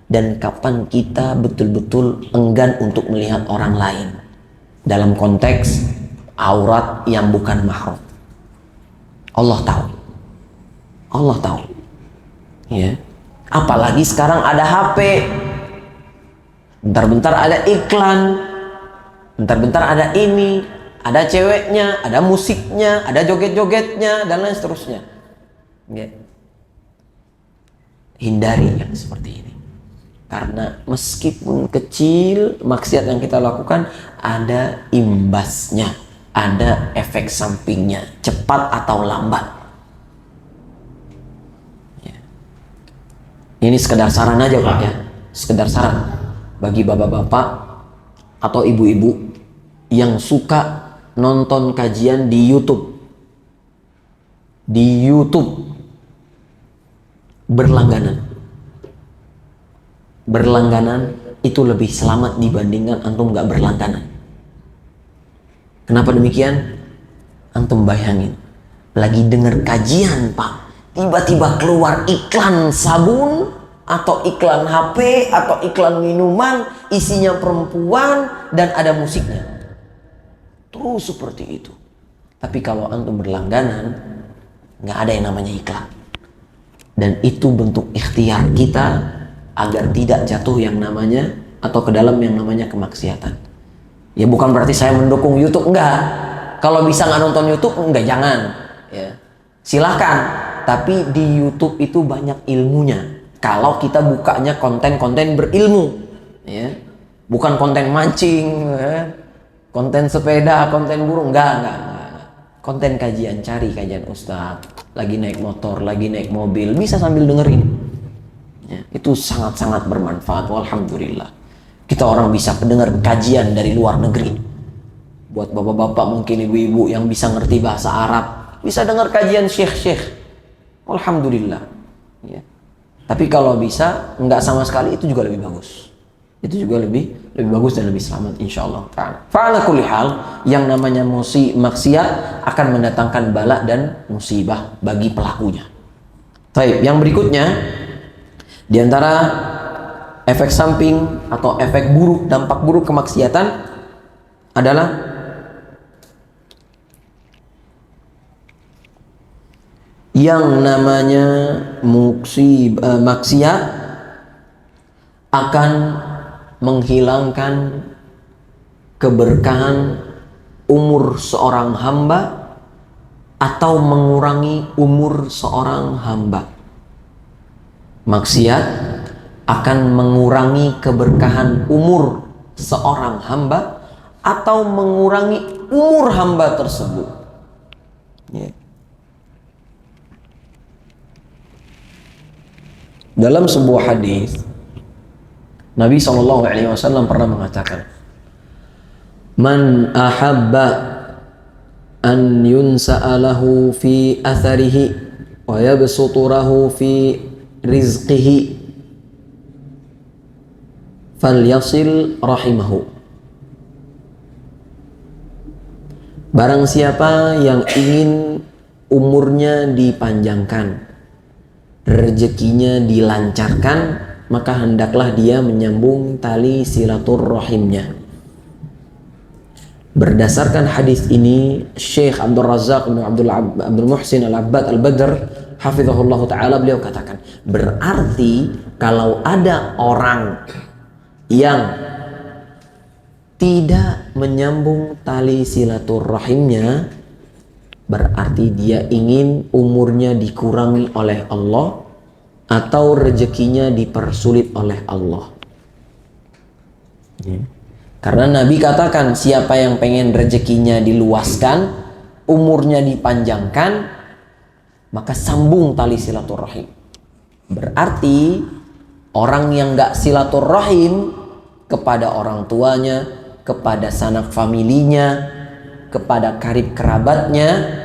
dan kapan kita betul-betul enggan untuk melihat orang lain dalam konteks aurat yang bukan mahram. Allah tahu. Allah tahu. Ya. Apalagi sekarang ada HP. Bentar-bentar ada iklan. Bentar-bentar ada ini, ada ceweknya, ada musiknya, ada joget-jogetnya dan lain seterusnya. Ya. Hindari yang seperti ini. Karena meskipun kecil maksiat yang kita lakukan ada imbasnya, ada efek sampingnya, cepat atau lambat. Ini sekedar saran aja Pak ya. Sekedar saran bagi bapak-bapak atau ibu-ibu yang suka nonton kajian di YouTube. Di YouTube berlangganan. Berlangganan itu lebih selamat dibandingkan antum gak berlangganan. Kenapa demikian? Antum bayangin, lagi denger kajian Pak, tiba-tiba keluar iklan sabun atau iklan HP atau iklan minuman isinya perempuan dan ada musiknya. Terus seperti itu. Tapi kalau antum berlangganan nggak ada yang namanya iklan. Dan itu bentuk ikhtiar kita agar tidak jatuh yang namanya atau ke dalam yang namanya kemaksiatan. Ya bukan berarti saya mendukung YouTube, enggak. Kalau bisa nggak nonton YouTube, enggak, jangan. Ya. Silahkan. Tapi di YouTube itu banyak ilmunya. Kalau kita bukanya konten-konten berilmu, ya, bukan konten mancing, ya. Konten sepeda, konten burung, enggak. Konten kajian, cari kajian Ustadz, lagi naik motor, lagi naik mobil, bisa sambil dengerin. Ya, itu sangat-sangat bermanfaat. Alhamdulillah. Kita orang bisa mendengar kajian dari luar negeri. Buat bapak-bapak mungkin ibu-ibu yang bisa ngerti bahasa Arab, bisa dengar kajian syekh-syekh. Alhamdulillah. Ya. Tapi kalau bisa nggak sama sekali, itu juga lebih bagus. Itu juga lebih bagus dan lebih selamat insyaallah ta'ala. Fa'ala kulli hal, yang namanya maksiat akan mendatangkan bala dan musibah bagi pelakunya. Baik, yang berikutnya di antara efek samping atau efek buruk, dampak buruk kemaksiatan adalah yang namanya maksiat akan menghilangkan keberkahan umur seorang hamba atau mengurangi umur seorang hamba. Maksiat akan mengurangi keberkahan umur seorang hamba atau mengurangi umur hamba tersebut. Yeah. Dalam sebuah hadis, Nabi SAW pernah mengatakan, "Man ahabba an yunsa'alahu fi atharihi wa yabsuturahu fi rizqihi falyasil rahimahu." Barang siapa yang ingin umurnya dipanjangkan, rezekinya dilancarkan, maka hendaklah dia menyambung tali silaturrahimnya. Berdasarkan hadis ini, Syekh Abdul Razak bin Abdul Muhsin Al-Abbad Al-Badr hafizahullah ta'ala, beliau katakan, berarti kalau ada orang yang tidak menyambung tali silaturrahimnya, berarti dia ingin umurnya dikurangi oleh Allah atau rezekinya dipersulit oleh Allah. Karena Nabi katakan, siapa yang pengen rezekinya diluaskan, umurnya dipanjangkan, maka sambung tali silaturahim. Berarti orang yang gak silaturahim kepada orang tuanya, kepada sanak familinya, kepada karib kerabatnya,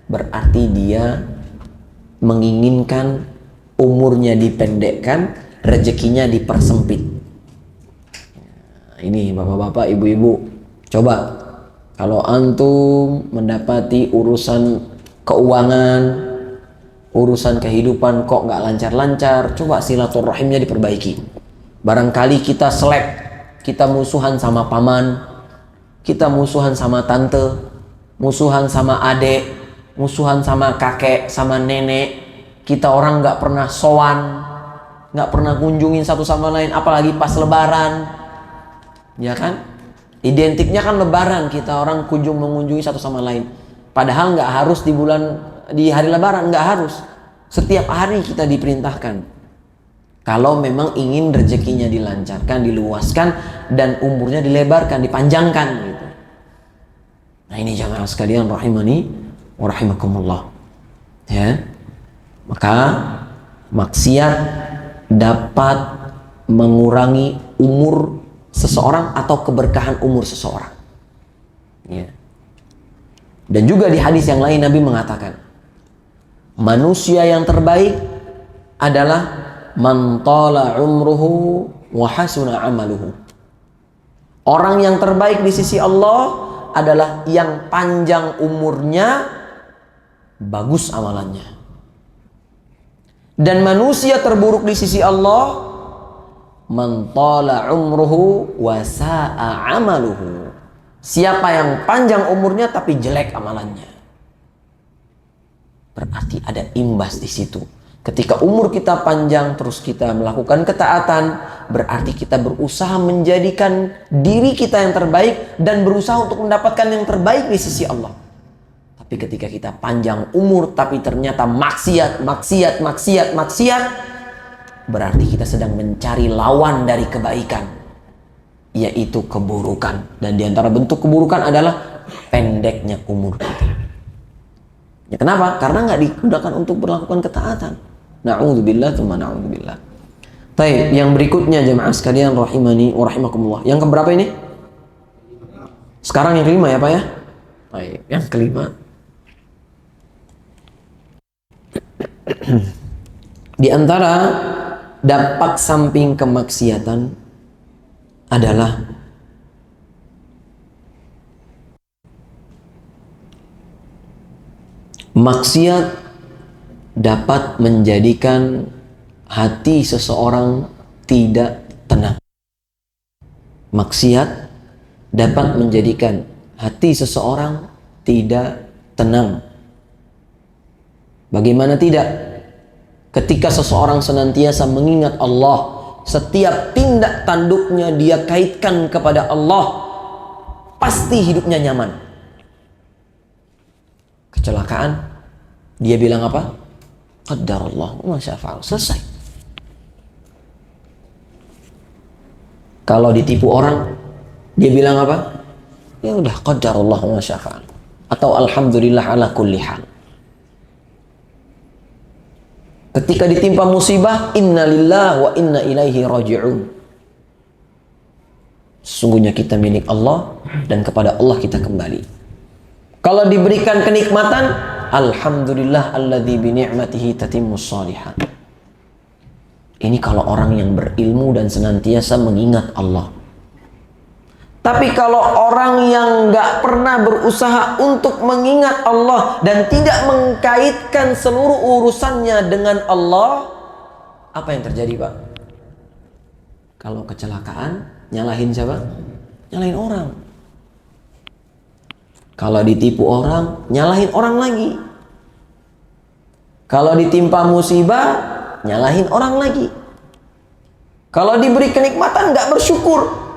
berarti dia menginginkan umurnya dipendekkan, rezekinya dipersempit. Nah, ini bapak-bapak, ibu-ibu, coba kalau antum mendapati urusan keuangan, urusan kehidupan kok nggak lancar-lancar, coba silaturahimnya diperbaiki. Barangkali kita selek, kita musuhan sama paman, kita musuhan sama tante, musuhan sama adik, musuhan sama kakek, sama nenek. Kita orang nggak pernah sowan, nggak pernah kunjungin satu sama lain, apalagi pas lebaran, ya kan? Identiknya kan lebaran, kita orang mengunjungi satu sama lain. Padahal nggak harus di hari lebaran, nggak harus. Setiap hari kita diperintahkan. Kalau memang ingin rezekinya dilancarkan, diluaskan, dan umurnya dilebarkan, dipanjangkan gitu. Nah ini jamaah sekalian rahimani wa rahimakumullah. Ya. Maka maksiat dapat mengurangi umur seseorang atau keberkahan umur seseorang. Ya. Dan juga di hadis yang lain Nabi mengatakan, manusia yang terbaik adalah man tala umruhu wa hasuna amaluhu. Orang yang terbaik di sisi Allah adalah yang panjang umurnya, bagus amalannya. Dan manusia terburuk di sisi Allah, man tala umruhu wa sa'a amaluhu. Siapa yang panjang umurnya tapi jelek amalannya. Berarti ada imbas di situ. Ketika umur kita panjang terus kita melakukan ketaatan, berarti kita berusaha menjadikan diri kita yang terbaik dan berusaha untuk mendapatkan yang terbaik di sisi Allah. Tapi ketika kita panjang umur tapi ternyata maksiat, berarti kita sedang mencari lawan dari kebaikan, yaitu keburukan. Dan diantara bentuk keburukan adalah pendeknya umur kita. Ya, kenapa? Karena nggak digunakan untuk melakukan ketaatan. Na'udzubillah tsumma na'udzubillah. Baik, yang berikutnya jemaah sekalian rahimani wa rahimakumullah. Yang keberapa ini? Sekarang yang kelima ya Pak ya. Baik, yang kelima. Di antara dampak samping kemaksiatan adalah maksiat dapat menjadikan hati seseorang tidak tenang. Maksiat dapat menjadikan hati seseorang tidak tenang. Bagaimana tidak? Ketika seseorang senantiasa mengingat Allah, setiap tindak tanduknya dia kaitkan kepada Allah, pasti hidupnya nyaman. Kecelakaan, dia bilang apa? Qadarullah wa ma syaa fa'al. Selesai. Kalau ditipu orang, dia bilang apa? Ya udah, qadarullah wa ma syaa fa'al. Atau alhamdulillah ala kulli hal. Ketika ditimpa musibah, innalillahi wa inna ilaihi raji'un. Sesungguhnya kita milik Allah dan kepada Allah kita kembali. Kalau diberikan kenikmatan, alhamdulillah alladzi bi ni'matihi tatimmus shalihat. Ini kalau orang yang berilmu dan senantiasa mengingat Allah. Tapi kalau orang yang nggak pernah berusaha untuk mengingat Allah dan tidak mengkaitkan seluruh urusannya dengan Allah, apa yang terjadi Pak? Kalau kecelakaan, nyalahin siapa? Nyalahin orang. Kalau ditipu orang, nyalahin orang lagi. Kalau ditimpa musibah, nyalahin orang lagi. Kalau diberi kenikmatan, nggak bersyukur.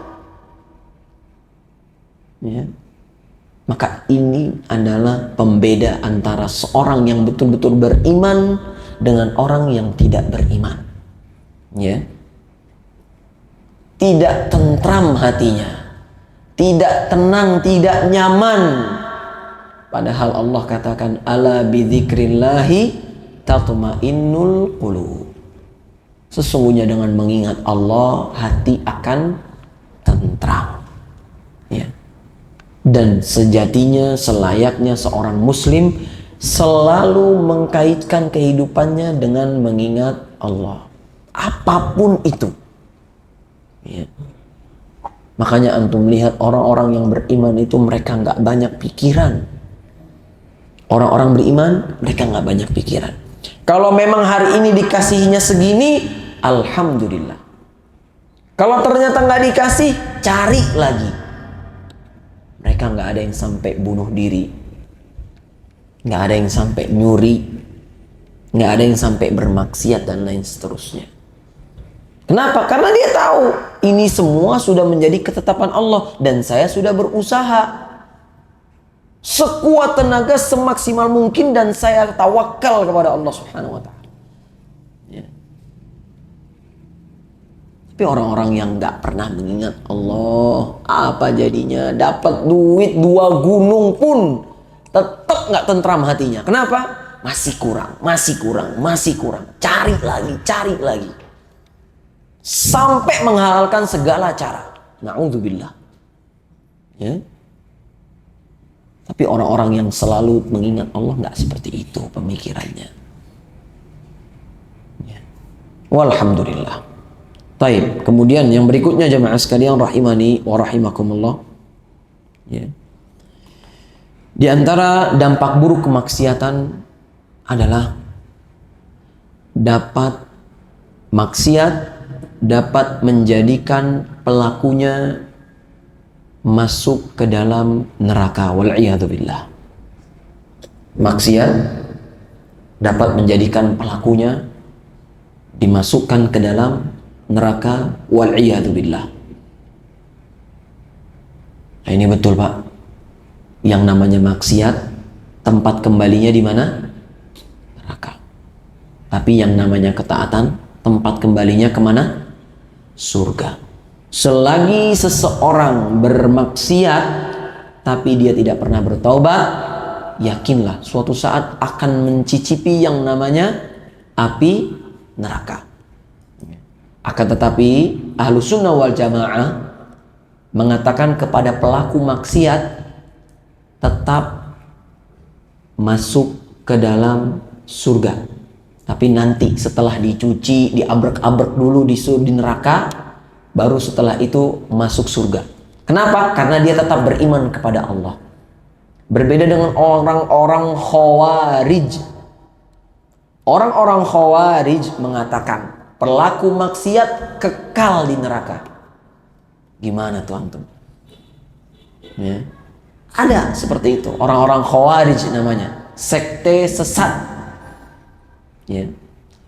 Ya. Maka ini adalah pembeda antara seorang yang betul-betul beriman dengan orang yang tidak beriman. Ya. Tidak tentram hatinya, tidak tenang, tidak nyaman. Padahal Allah katakan ala bidzikrillahi tatmainnul qulub. Sesungguhnya dengan mengingat Allah, hati akan tentram. Ya. Dan sejatinya selayaknya seorang muslim selalu mengkaitkan kehidupannya dengan mengingat Allah, apapun itu. Ya. Makanya antum lihat orang-orang yang beriman itu mereka nggak banyak pikiran. Orang-orang beriman mereka nggak banyak pikiran. Kalau memang hari ini dikasihnya segini, alhamdulillah. Kalau ternyata nggak dikasih, cari lagi. Mereka nggak ada yang sampai bunuh diri, nggak ada yang sampai nyuri, nggak ada yang sampai bermaksiat dan lain seterusnya. Kenapa? Karena dia tahu ini semua sudah menjadi ketetapan Allah dan saya sudah berusaha sekuat tenaga semaksimal mungkin dan saya tawakal kepada Allah Subhanahu wa Ta'ala. Ya. Tapi orang-orang yang nggak pernah mengingat Allah, apa jadinya? Dapat duit 2 gunung pun tetap nggak tentram hatinya. Kenapa? Masih kurang, masih kurang, masih kurang. Cari lagi, cari lagi. Sampai menghalalkan segala cara. Na'udzubillah. Ya. Tapi orang-orang yang selalu mengingat Allah nggak seperti itu pemikirannya. Ya. Walhamdulillah. Taib. Kemudian yang berikutnya jemaah sekalian rahimani wa rahimakumullah. Ya. Di antara dampak buruk kemaksiatan adalah maksiat dapat menjadikan pelakunya masuk ke dalam neraka, wal'iyadzubillah. Maksiat dapat menjadikan pelakunya dimasukkan ke dalam neraka, wal'iyadzubillah. Nah, ini betul Pak. Yang namanya maksiat tempat kembalinya di mana? Neraka. Tapi yang namanya ketaatan tempat kembalinya kemana? Surga. Selagi seseorang bermaksiat tapi dia tidak pernah bertaubat, yakinlah suatu saat akan mencicipi yang namanya api neraka. Akan tetapi Ahlus Sunnah wal Jamaah mengatakan kepada pelaku maksiat tetap masuk ke dalam surga, tapi nanti setelah dicuci, diabrek-abrek dulu di neraka, baru setelah itu masuk surga. Kenapa? Karena dia tetap beriman kepada Allah. Berbeda dengan orang-orang Khawarij. Orang-orang Khawarij mengatakan pelaku maksiat kekal di neraka. Gimana tuh antum? Ya. Ada seperti itu. Orang-orang Khawarij namanya. Sekte sesat. Ya.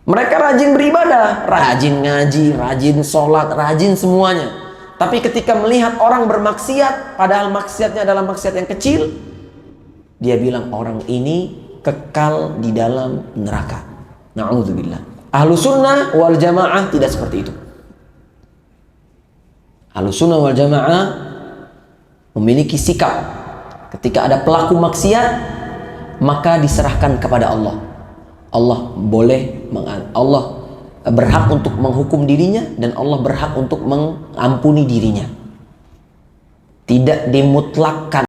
Mereka rajin beribadah, rajin ngaji, rajin sholat, rajin semuanya. Tapi ketika melihat orang bermaksiat, padahal maksiatnya adalah maksiat yang kecil, dia bilang orang ini kekal di dalam neraka. Na'udzubillah. Ahlu sunnah wal jamaah tidak seperti itu. Ahlussunnah wal Jamaah memiliki sikap ketika ada pelaku maksiat maka diserahkan kepada Allah. Allah berhak untuk menghukum dirinya dan Allah berhak untuk mengampuni dirinya. Tidak dimutlakkan